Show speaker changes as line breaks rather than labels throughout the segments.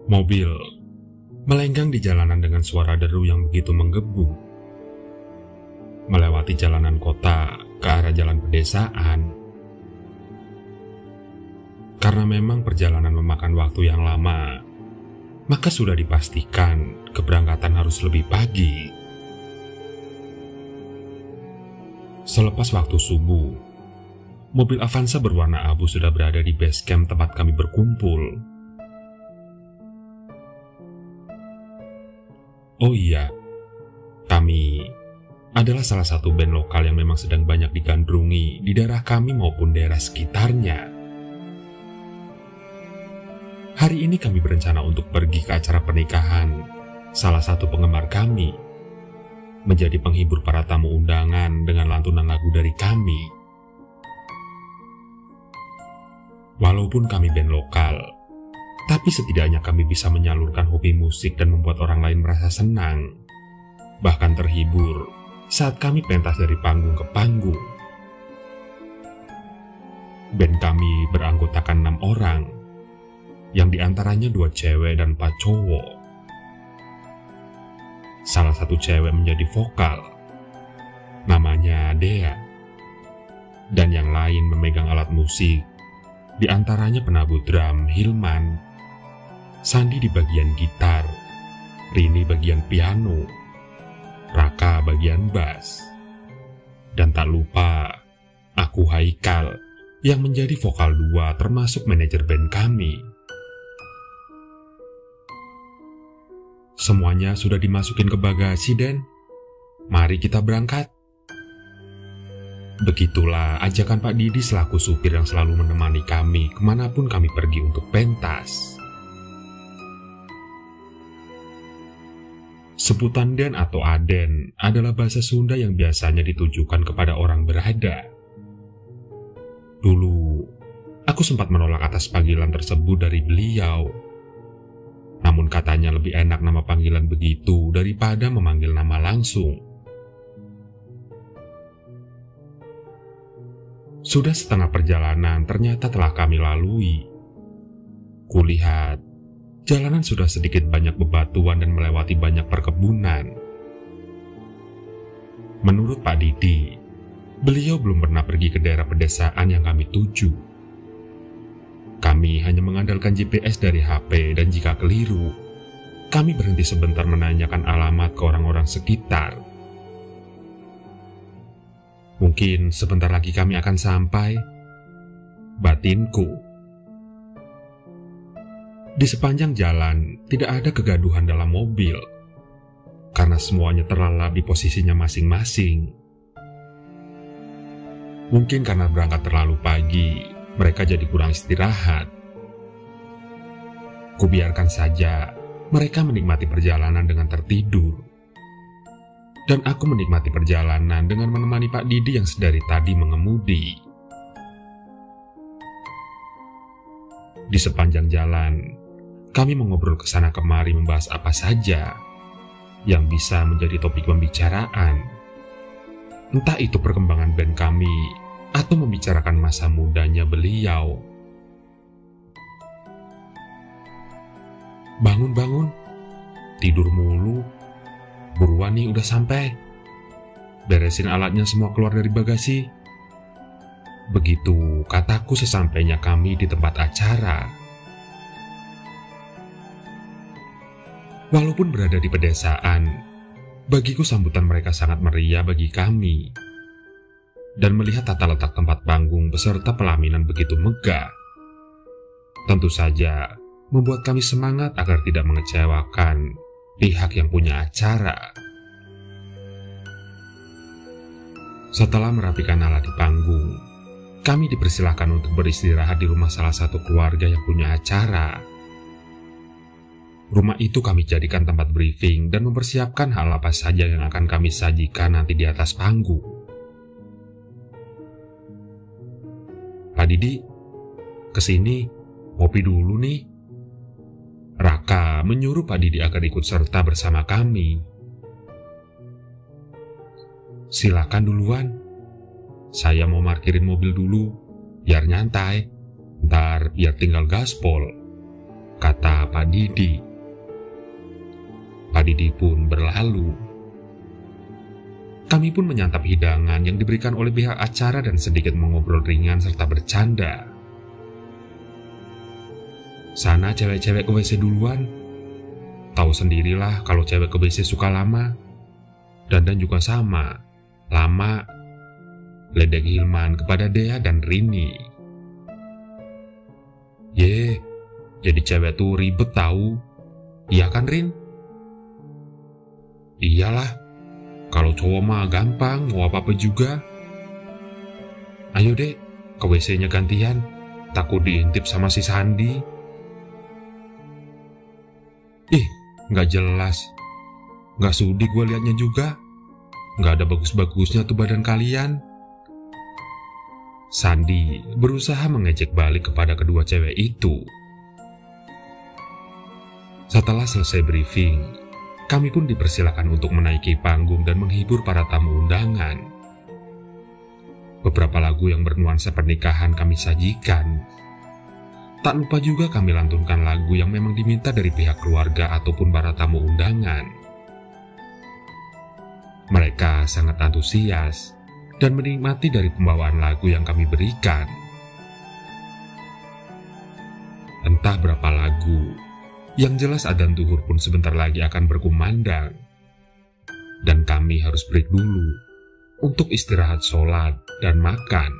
Mobil melenggang di jalanan dengan suara deru yang begitu menggebu. Melewati jalanan kota ke arah jalan pedesaan. Karena memang perjalanan memakan waktu yang lama, maka sudah dipastikan keberangkatan harus lebih pagi. Selepas waktu subuh, mobil Avanza berwarna abu sudah berada di base camp tempat kami berkumpul. Oh iya, kami adalah salah satu band lokal yang memang sedang banyak digandrungi di daerah kami maupun daerah sekitarnya. Hari ini kami berencana untuk pergi ke acara pernikahan salah satu penggemar kami, menjadi penghibur para tamu undangan dengan lantunan lagu dari kami. Walaupun kami band lokal, tapi setidaknya kami bisa menyalurkan hobi musik dan membuat orang lain merasa senang, bahkan terhibur saat kami pentas dari panggung ke panggung. Band kami beranggotakan 6 orang, yang diantaranya 2 cewek dan 4 cowok. Salah satu cewek menjadi vokal, namanya Dea, dan yang lain memegang alat musik, diantaranya penabuh drum Hilman, Sandi di bagian gitar, Rini bagian piano, Raka bagian bass, dan tak lupa aku Haikal yang menjadi vokal 2 termasuk manajer band kami. Semuanya sudah dimasukin ke bagasi dan mari kita berangkat. Begitulah ajakan Pak Didi selaku supir yang selalu menemani kami kemanapun kami pergi untuk pentas. Sebutan Den atau Aden adalah bahasa Sunda yang biasanya ditujukan kepada orang berada. Dulu, aku sempat menolak atas panggilan tersebut dari beliau. Namun katanya lebih enak nama panggilan begitu daripada memanggil nama langsung. Sudah setengah perjalanan ternyata telah kami lalui. Kulihat, jalanan sudah sedikit banyak bebatuan dan melewati banyak perkebunan. Menurut Pak Didi, beliau belum pernah pergi ke daerah pedesaan yang kami tuju. Kami hanya mengandalkan GPS dari HP dan jika keliru, kami berhenti sebentar menanyakan alamat ke orang-orang sekitar. Mungkin sebentar lagi kami akan sampai, batinku. Di sepanjang jalan tidak ada kegaduhan dalam mobil, karena semuanya terlelap di posisinya masing-masing. Mungkin karena berangkat terlalu pagi, mereka jadi kurang istirahat. Kubiarkan saja mereka menikmati perjalanan dengan tertidur. Dan aku menikmati perjalanan dengan menemani Pak Didi yang sedari tadi mengemudi. Di sepanjang jalan, kami mengobrol ke sana kemari membahas apa saja yang bisa menjadi topik pembicaraan. Entah itu perkembangan band kami atau membicarakan masa mudanya beliau. Bangun-bangun, tidur mulu. Buruan nih udah sampai. Beresin alatnya semua keluar dari bagasi. Begitu kataku sesampainya kami di tempat acara. Walaupun berada di pedesaan, bagiku sambutan mereka sangat meriah bagi kami. Dan melihat tata letak tempat panggung beserta pelaminan begitu megah, tentu saja membuat kami semangat agar tidak mengecewakan pihak yang punya acara. Setelah merapikan alat di panggung, kami dipersilahkan untuk beristirahat di rumah salah satu keluarga yang punya acara. Rumah itu kami jadikan tempat briefing dan mempersiapkan hal apa saja yang akan kami sajikan nanti di atas panggung. Pak Didi, kesini, ngopi dulu nih. Raka menyuruh Pak Didi agar ikut serta bersama kami. Silakan duluan. Saya mau parkirin mobil dulu, biar nyantai. Ntar biar tinggal gaspol. kata Pak Didi. Pak Didi pun berlalu. Kami pun menyantap hidangan yang diberikan oleh pihak acara dan sedikit mengobrol ringan serta bercanda. Sana cewek-cewek ke WC duluan. Tahu sendirilah kalau cewek ke WC suka lama. Dandan juga sama, lama. Ledek Hilman kepada Dea dan Rini. Ye, jadi cewek tuh ribet tahu. Iya kan, Rin? Iyalah, kalau cowok mah gampang, mau apa-apa juga. Ayo dek, ke WC-nya gantian. Takut diintip sama si Sandi. Ih, gak jelas. Gak sudi gue liatnya juga. Gak ada bagus-bagusnya tuh badan kalian. Sandi berusaha mengejek balik kepada kedua cewek itu. Setelah selesai briefing, kami pun dipersilakan untuk menaiki panggung dan menghibur para tamu undangan. Beberapa lagu yang bernuansa pernikahan kami sajikan. Tak lupa juga kami lantunkan lagu yang memang diminta dari pihak keluarga ataupun para tamu undangan. Mereka sangat antusias dan menikmati dari pembawaan lagu yang kami berikan. Entah berapa lagu, yang jelas adzan zuhur pun sebentar lagi akan berkumandang. Dan kami harus break dulu untuk istirahat sholat dan makan.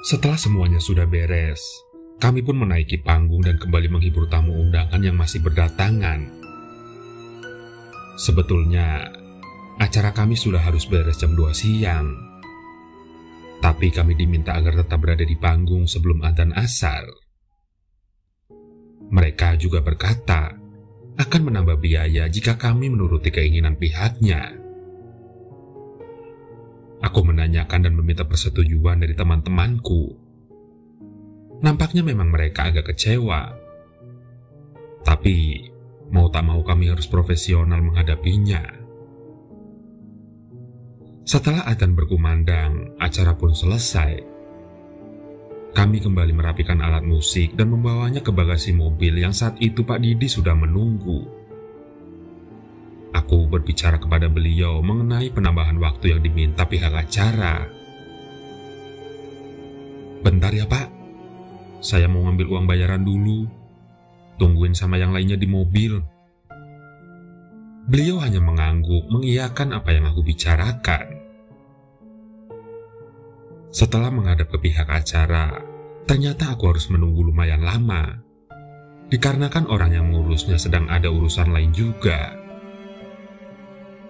Setelah semuanya sudah beres, kami pun menaiki panggung dan kembali menghibur tamu undangan yang masih berdatangan. Sebetulnya, acara kami sudah harus beres jam 2 siang. Tapi kami diminta agar tetap berada di panggung sebelum adzan asar. Mereka juga berkata akan menambah biaya jika kami menuruti keinginan pihaknya. Aku menanyakan dan meminta persetujuan dari teman-temanku. Nampaknya memang mereka agak kecewa. Tapi, mau tak mau kami harus profesional menghadapinya. Setelah adzan berkumandang, acara pun selesai. Kami kembali merapikan alat musik dan membawanya ke bagasi mobil yang saat itu Pak Didi sudah menunggu. Aku berbicara kepada beliau mengenai penambahan waktu yang diminta pihak acara. Bentar ya Pak, saya mau ngambil uang bayaran dulu. Tungguin sama yang lainnya di mobil. Beliau hanya mengangguk mengiyakan apa yang aku bicarakan. Setelah menghadap ke pihak acara, ternyata aku harus menunggu lumayan lama. Dikarenakan orang yang mengurusnya sedang ada urusan lain juga.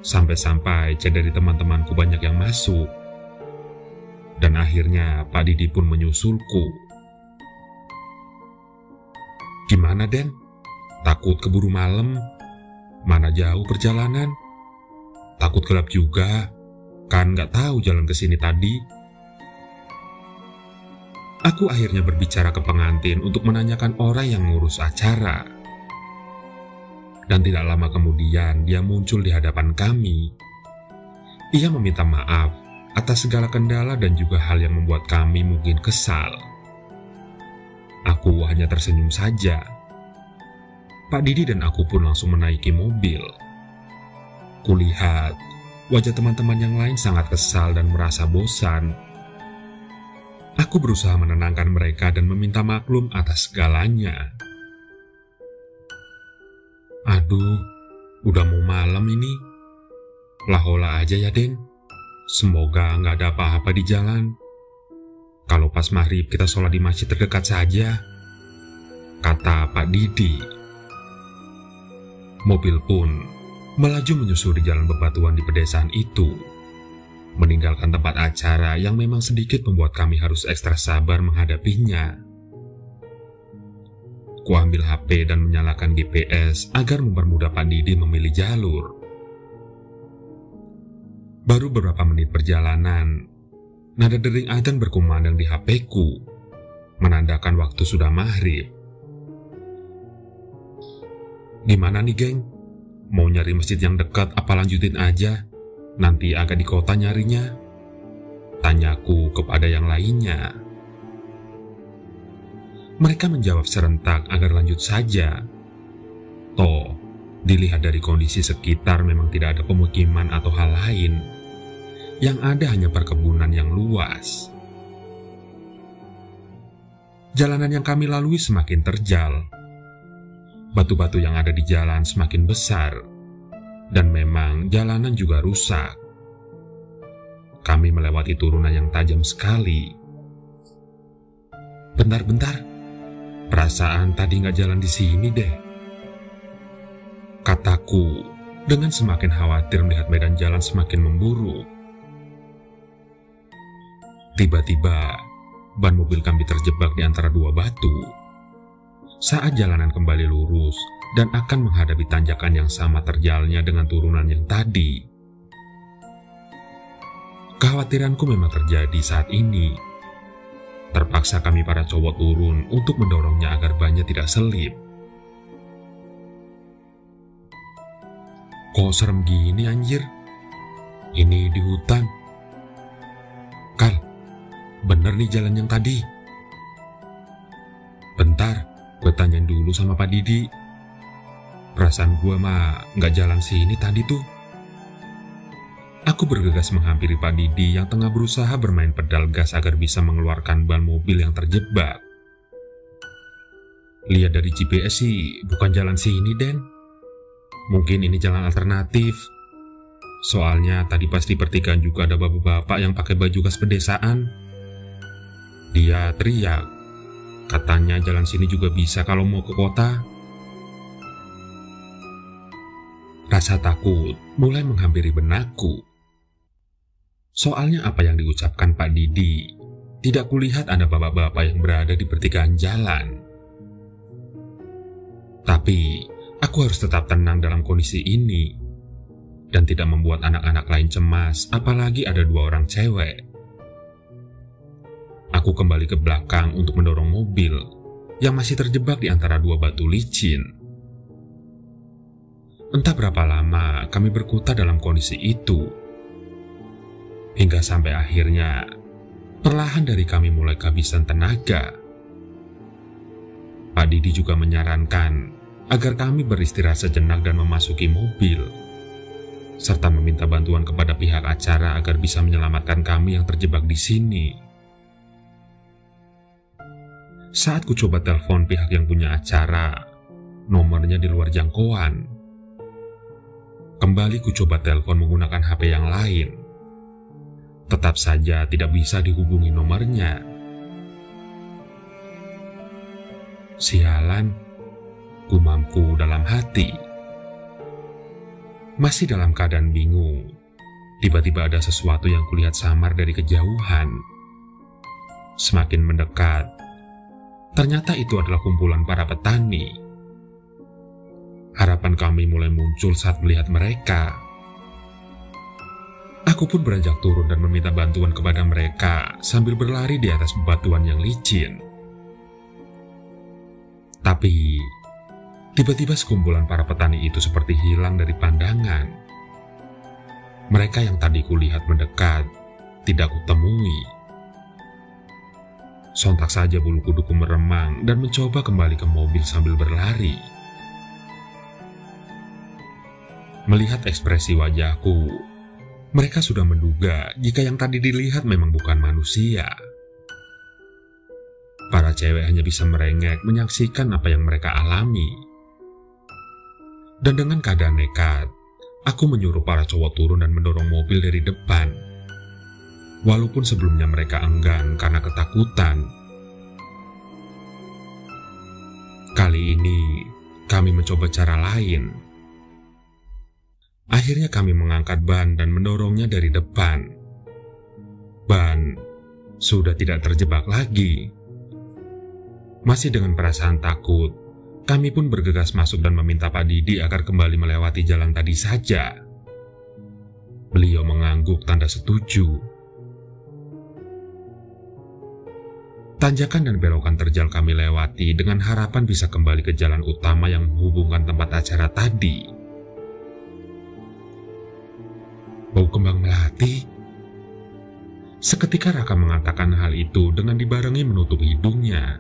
Sampai-sampai chat dari teman-temanku banyak yang masuk. Dan akhirnya Pak Didi pun menyusulku. Gimana Den? Takut keburu malam? Mana jauh perjalanan? Takut gelap juga? Kan gak tahu jalan ke sini tadi. Aku akhirnya berbicara ke pengantin untuk menanyakan orang yang ngurus acara. Dan tidak lama kemudian dia muncul di hadapan kami. Ia meminta maaf atas segala kendala dan juga hal yang membuat kami mungkin kesal. Aku hanya tersenyum saja. Pak Didi dan aku pun langsung menaiki mobil. Kulihat wajah teman-teman yang lain sangat kesal dan merasa bosan. Aku berusaha menenangkan mereka dan meminta maklum atas segalanya. Aduh, udah mau malam ini. Lahola aja ya Den. Semoga nggak ada apa-apa di jalan. Kalau pas maghrib kita sholat di masjid terdekat saja, kata Pak Didi. Mobil pun melaju menyusuri jalan bebatuan di pedesaan itu, meninggalkan tempat acara yang memang sedikit membuat kami harus ekstra sabar menghadapinya. Kuambil HP dan menyalakan GPS agar mempermudah Pak Didi memilih jalur. Baru beberapa menit perjalanan, nada dering adzan berkumandang di HP-ku, menandakan waktu sudah maghrib. Gimana nih geng? Mau nyari masjid yang dekat apa lanjutin aja? Nanti agak di kota nyarinya, tanyaku kepada yang lainnya. Mereka menjawab serentak agar lanjut saja. Toh, dilihat dari kondisi sekitar memang tidak ada pemukiman atau hal lain. Yang ada hanya perkebunan yang luas. Jalanan yang kami lalui semakin terjal. Batu-batu yang ada di jalan semakin besar. Dan memang jalanan juga rusak. Kami melewati turunan yang tajam sekali. Bentar-bentar, perasaan tadi nggak jalan di sini deh, kataku dengan semakin khawatir melihat medan jalan semakin memburuk. Tiba-tiba, ban mobil kami terjebak di antara dua batu. Saat jalanan kembali lurus dan akan menghadapi tanjakan yang sama terjalnya dengan turunan yang tadi. Kekhawatiranku memang terjadi saat ini. Terpaksa kami para cowok turun untuk mendorongnya agar bannya tidak selip. Kok serem gini anjir? Ini di hutan. Kal, bener nih jalan yang tadi? Bentar, gue tanyain dulu sama Pak Didi. Perasaan gue mah nggak jalan sini tadi tuh. Aku bergegas menghampiri Pak Didi yang tengah berusaha bermain pedal gas agar bisa mengeluarkan ban mobil yang terjebak. Lihat dari GPS sih, bukan jalan sini, Den. Mungkin ini jalan alternatif. Soalnya tadi pas di pertigaan juga ada bapak-bapak yang pakai baju gas pedesaan. Dia teriak, katanya jalan sini juga bisa kalau mau ke kota. Rasa takut mulai menghampiri benakku. Soalnya apa yang diucapkan Pak Didi, tidak kulihat ada bapak-bapak yang berada di pertigaan jalan. Tapi, aku harus tetap tenang dalam kondisi ini, dan tidak membuat anak-anak lain cemas, apalagi ada dua orang cewek. Aku kembali ke belakang untuk mendorong mobil, yang masih terjebak di antara dua batu licin. Entah berapa lama kami berkutat dalam kondisi itu, hingga sampai akhirnya perlahan dari kami mulai kehabisan tenaga. Pak Didi juga menyarankan agar kami beristirahat sejenak dan memasuki mobil, serta meminta bantuan kepada pihak acara agar bisa menyelamatkan kami yang terjebak di sini. Saat ku coba telepon pihak yang punya acara, nomornya di luar jangkauan. Kembali ku coba telepon menggunakan HP yang lain. Tetap saja tidak bisa dihubungi nomornya. Sialan, gumamku dalam hati. Masih dalam keadaan bingung, tiba-tiba ada sesuatu yang kulihat samar dari kejauhan. Semakin mendekat, ternyata itu adalah kumpulan para petani. Harapan kami mulai muncul saat melihat mereka. Aku pun beranjak turun dan meminta bantuan kepada mereka sambil berlari di atas bebatuan yang licin. Tapi, tiba-tiba sekumpulan para petani itu seperti hilang dari pandangan. Mereka yang tadi kulihat mendekat, tidak kutemui. Sontak saja bulu kuduku meremang dan mencoba kembali ke mobil sambil berlari. Melihat ekspresi wajahku, mereka sudah menduga jika yang tadi dilihat memang bukan manusia. Para cewek hanya bisa merengek menyaksikan apa yang mereka alami. Dan dengan keadaan nekat, aku menyuruh para cowok turun dan mendorong mobil dari depan. Walaupun sebelumnya mereka enggan karena ketakutan. Kali ini, kami mencoba cara lain. Akhirnya kami mengangkat ban dan mendorongnya dari depan. Ban sudah tidak terjebak lagi. Masih dengan perasaan takut, kami pun bergegas masuk dan meminta Pak Didi agar kembali melewati jalan tadi saja. Beliau mengangguk tanda setuju. Tanjakan dan belokan terjal kami lewati dengan harapan bisa kembali ke jalan utama yang menghubungkan tempat acara tadi. Bau kembang melati. Seketika Raka mengatakan hal itu dengan dibarengi menutup hidungnya.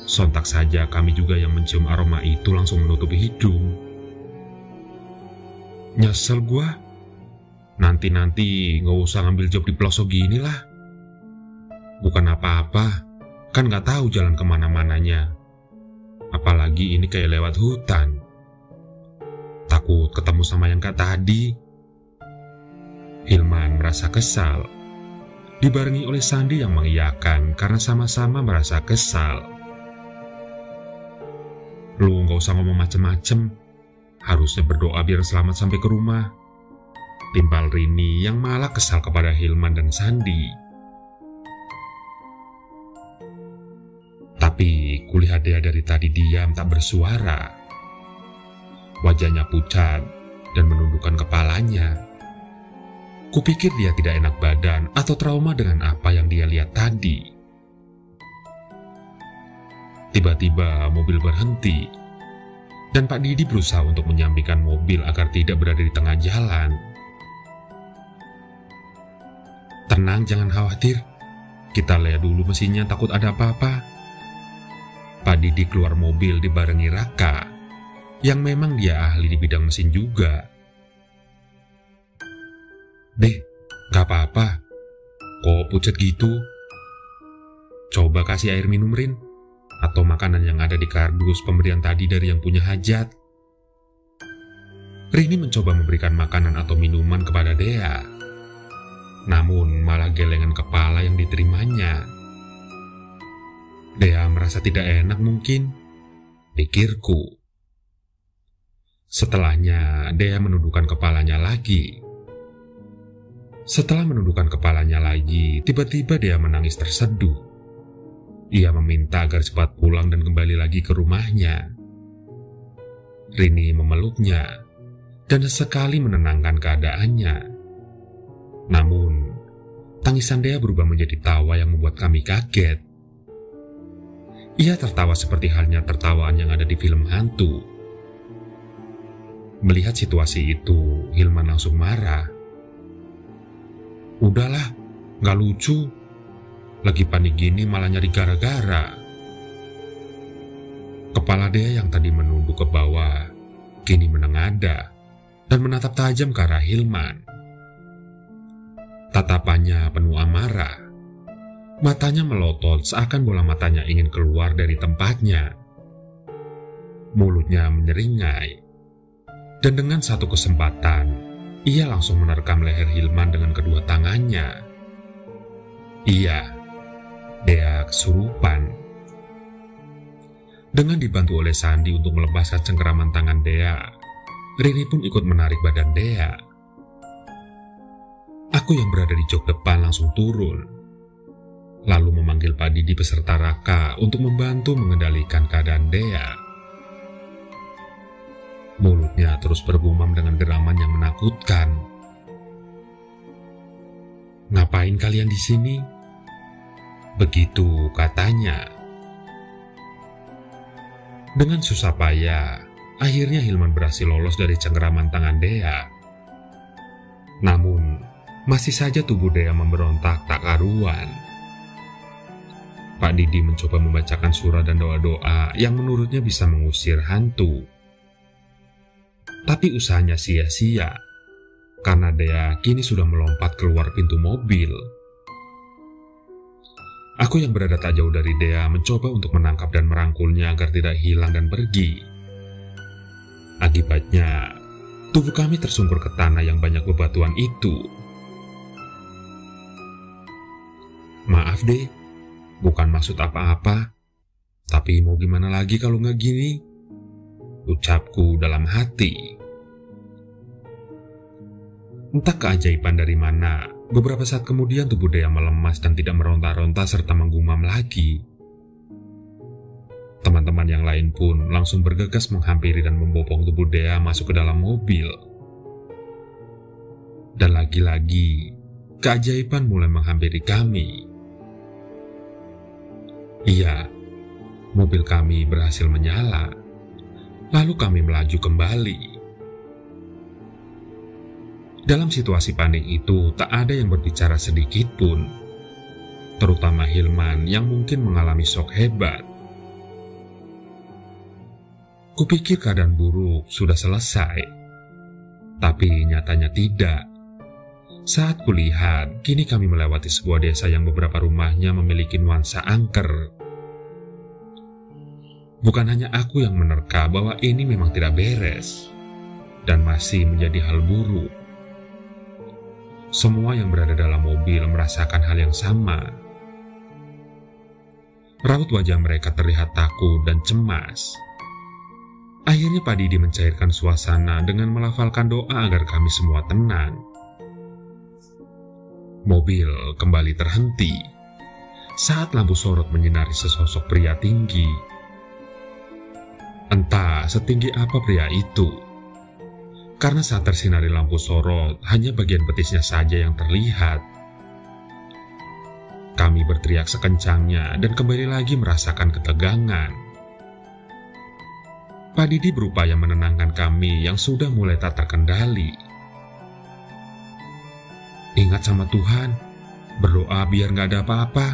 Sontak saja kami juga yang mencium aroma itu langsung menutupi hidung. Nyesel gua. Nanti nggak usah ngambil job di pelosok gini lah. Bukan apa-apa, kan nggak tahu jalan kemana-mananya. Apalagi ini kayak lewat hutan. Takut ketemu sama yang kayak tadi. Hilman merasa kesal, dibarengi oleh Sandi yang mengiyakan karena sama-sama merasa kesal. Lu nggak usah ngomong macem-macem, harusnya berdoa biar selamat sampai ke rumah. Timpal Rini yang malah kesal kepada Hilman dan Sandi. Tapi kulihat dia dari tadi diam tak bersuara. Wajahnya pucat dan menundukkan kepalanya. Kupikir dia tidak enak badan atau trauma dengan apa yang dia lihat tadi. Tiba-tiba mobil berhenti, dan Pak Didi berusaha untuk menyambikan mobil agar tidak berada di tengah jalan. Tenang, jangan khawatir. Kita lihat dulu mesinnya, takut ada apa-apa. Pak Didi keluar mobil dibarengi Raka, yang memang dia ahli di bidang mesin juga. Deh, gak apa-apa. Kok pucat gitu? Coba kasih air minum, Rin. Atau makanan yang ada di kardus pemberian tadi dari yang punya hajat. Rini mencoba memberikan makanan atau minuman kepada Dea. Namun malah gelengan kepala yang diterimanya. Dea merasa tidak enak mungkin, pikirku. Setelahnya Dea menundukkan kepalanya lagi. Setelah menundukkan kepalanya lagi, tiba-tiba Dea menangis terseduh. Ia meminta agar cepat pulang dan kembali lagi ke rumahnya. Rini memeluknya dan sekali menenangkan keadaannya. Namun, tangisan Dea berubah menjadi tawa yang membuat kami kaget. Ia tertawa seperti halnya tertawaan yang ada di film hantu. Melihat situasi itu, Hilman langsung marah. Udahlah, gak lucu. Lagi panik gini malah nyari gara-gara. Kepala Dea yang tadi menunduk ke bawah, kini menengadah dan menatap tajam ke arah Hilman. Tatapannya penuh amarah. Matanya melotot seakan bola matanya ingin keluar dari tempatnya. Mulutnya menyeringai. Dan dengan satu kesempatan, ia langsung menerkam leher Hilman dengan kedua tangannya. Iya, Dea kesurupan. Dengan dibantu oleh Sandi untuk melepaskan cengkeraman tangan Dea, Rini pun ikut menarik badan Dea. Aku yang berada di jok depan langsung turun, lalu memanggil Pak Didi beserta Raka untuk membantu mengendalikan keadaan Dea. Mulutnya terus bergumam dengan deraman yang menakutkan. Ngapain kalian di sini? Begitu katanya. Dengan susah payah, akhirnya Hilman berhasil lolos dari cengkeraman tangan Dea. Namun, masih saja tubuh Dea memberontak tak karuan. Pak Didi mencoba membacakan surah dan doa-doa yang menurutnya bisa mengusir hantu. Tapi usahanya sia-sia, karena Dea kini sudah melompat keluar pintu mobil. Aku yang berada tak jauh dari Dea mencoba untuk menangkap dan merangkulnya agar tidak hilang dan pergi. Akibatnya, tubuh kami tersungkur ke tanah yang banyak bebatuan itu. Maaf deh, bukan maksud apa-apa. Tapi mau gimana lagi kalau nggak gini? Ucapku dalam hati. Entah keajaiban dari mana, beberapa saat kemudian tubuh Dea melemas dan tidak meronta-ronta serta menggumam lagi. Teman-teman yang lain pun langsung bergegas menghampiri dan membopong tubuh Dea masuk ke dalam mobil. Dan lagi-lagi, keajaiban mulai menghampiri kami. Iya, mobil kami berhasil menyala. Lalu kami melaju kembali. Dalam situasi panik itu, tak ada yang berbicara sedikit pun. Terutama Hilman yang mungkin mengalami shock hebat. Kupikir keadaan buruk sudah selesai, tapi nyatanya tidak. Saat kulihat, kini kami melewati sebuah desa yang beberapa rumahnya memiliki nuansa angker. Bukan hanya aku yang menerka bahwa ini memang tidak beres dan masih menjadi hal buruk. Semua yang berada dalam mobil merasakan hal yang sama. Raut wajah mereka terlihat takut dan cemas. Akhirnya Pak Didi mencairkan suasana dengan melafalkan doa agar kami semua tenang. Mobil kembali terhenti saat lampu sorot menyinari sesosok pria tinggi. Entah setinggi apa pria itu, karena saat tersinari lampu sorot hanya bagian betisnya saja yang terlihat. Kami berteriak sekencangnya dan kembali lagi merasakan ketegangan. Pak Didi berupaya menenangkan kami yang sudah mulai tak terkendali. Ingat sama Tuhan, berdoa biar gak ada apa-apa.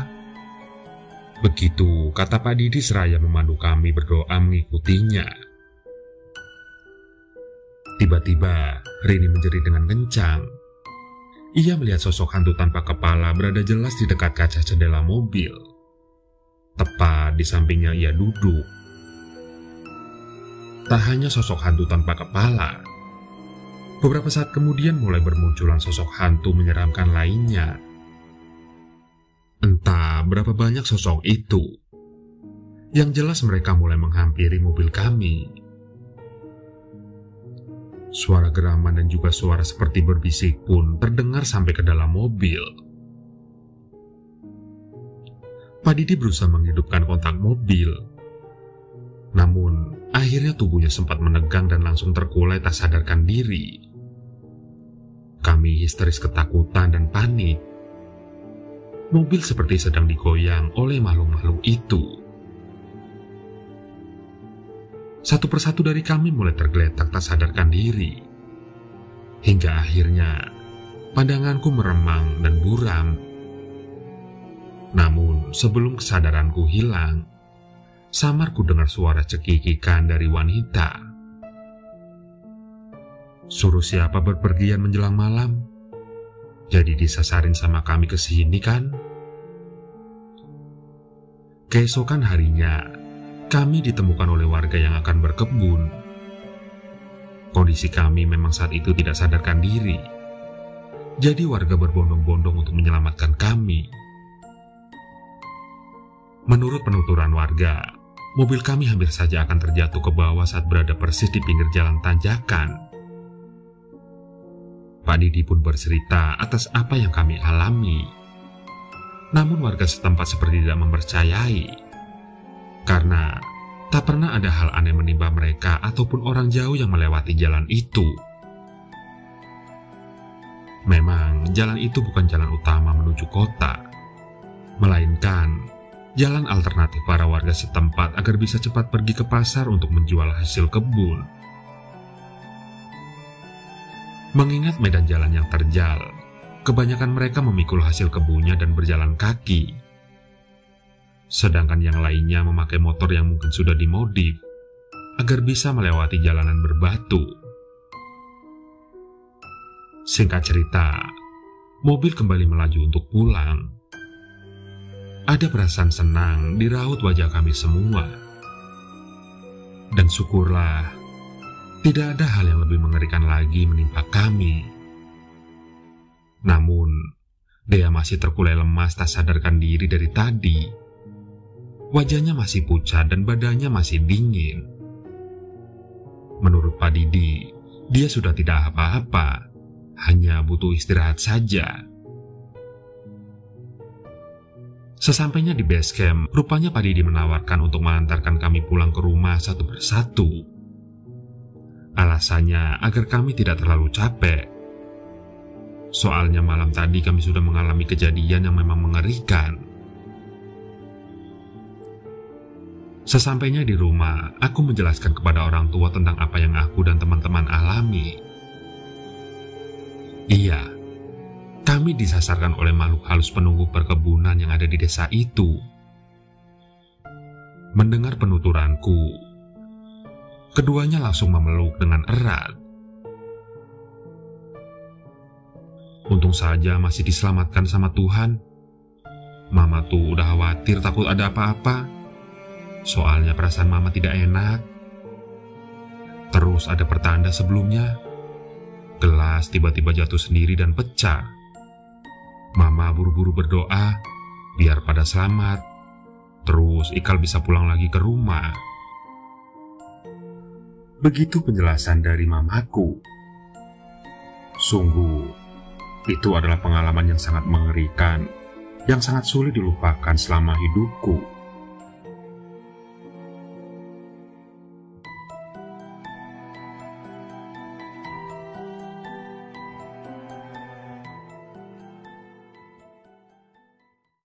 Begitu kata Pak Didi seraya memandu kami berdoa mengikutinya. Tiba-tiba Rini menjerit dengan kencang. Ia melihat sosok hantu tanpa kepala berada jelas di dekat kaca jendela mobil. Tepat di sampingnya ia duduk. Tak hanya sosok hantu tanpa kepala, beberapa saat kemudian mulai bermunculan sosok hantu menyeramkan lainnya. Entah berapa banyak sosok itu. Yang jelas mereka mulai menghampiri mobil kami. Suara geraman dan juga suara seperti berbisik pun terdengar sampai ke dalam mobil. Pak Didi berusaha menghidupkan kontak mobil. Namun, akhirnya tubuhnya sempat menegang dan langsung terkulai tak sadarkan diri. Kami histeris ketakutan dan panik. Mobil seperti sedang digoyang oleh makhluk-makhluk itu. Satu persatu dari kami mulai tergeletak tak sadarkan diri. Hingga akhirnya, pandanganku meremang dan buram. Namun, sebelum kesadaranku hilang, samar ku dengar suara cekikikan dari wanita. Suruh siapa berpergian menjelang malam? Jadi disasarin sama kami kesini kan? Keesokan harinya, kami ditemukan oleh warga yang akan berkebun. Kondisi kami memang saat itu tidak sadarkan diri. Jadi warga berbondong-bondong untuk menyelamatkan kami. Menurut penuturan warga, mobil kami hampir saja akan terjatuh ke bawah saat berada persis di pinggir jalan tanjakan. Pak Didi pun bercerita atas apa yang kami alami. Namun warga setempat seperti tidak mempercayai. Karena tak pernah ada hal aneh menimpa mereka ataupun orang jauh yang melewati jalan itu. Memang jalan itu bukan jalan utama menuju kota, melainkan jalan alternatif para warga setempat agar bisa cepat pergi ke pasar untuk menjual hasil kebun. Mengingat medan jalan yang terjal, kebanyakan mereka memikul hasil kebunnya dan berjalan kaki. Sedangkan yang lainnya memakai motor yang mungkin sudah dimodif agar bisa melewati jalanan berbatu. Singkat cerita, mobil kembali melaju untuk pulang. Ada perasaan senang di raut wajah kami semua. Dan syukurlah, tidak ada hal yang lebih mengerikan lagi menimpa kami. Namun, Dea masih terkulai lemas tak sadarkan diri dari tadi. Wajahnya masih pucat dan badannya masih dingin. Menurut Pak Didi, dia sudah tidak apa-apa, hanya butuh istirahat saja. Sesampainya di base camp, rupanya Pak Didi menawarkan untuk mengantarkan kami pulang ke rumah satu persatu. Alasannya agar kami tidak terlalu capek. Soalnya malam tadi kami sudah mengalami kejadian yang memang mengerikan. Sesampainya di rumah, aku menjelaskan kepada orang tua tentang apa yang aku dan teman-teman alami. Iya, kami disasarkan oleh makhluk halus penunggu perkebunan yang ada di desa itu. Mendengar penuturanku, keduanya langsung memeluk dengan erat. Untung saja masih diselamatkan sama Tuhan. Mama tuh udah khawatir takut ada apa-apa. Soalnya perasaan Mama tidak enak. Terus ada pertanda sebelumnya. Gelas tiba-tiba jatuh sendiri dan pecah. Mama buru-buru berdoa biar pada selamat. Terus Ikal bisa pulang lagi ke rumah. Begitu penjelasan dari mamaku. Sungguh, itu adalah pengalaman yang sangat mengerikan, yang sangat sulit dilupakan selama hidupku.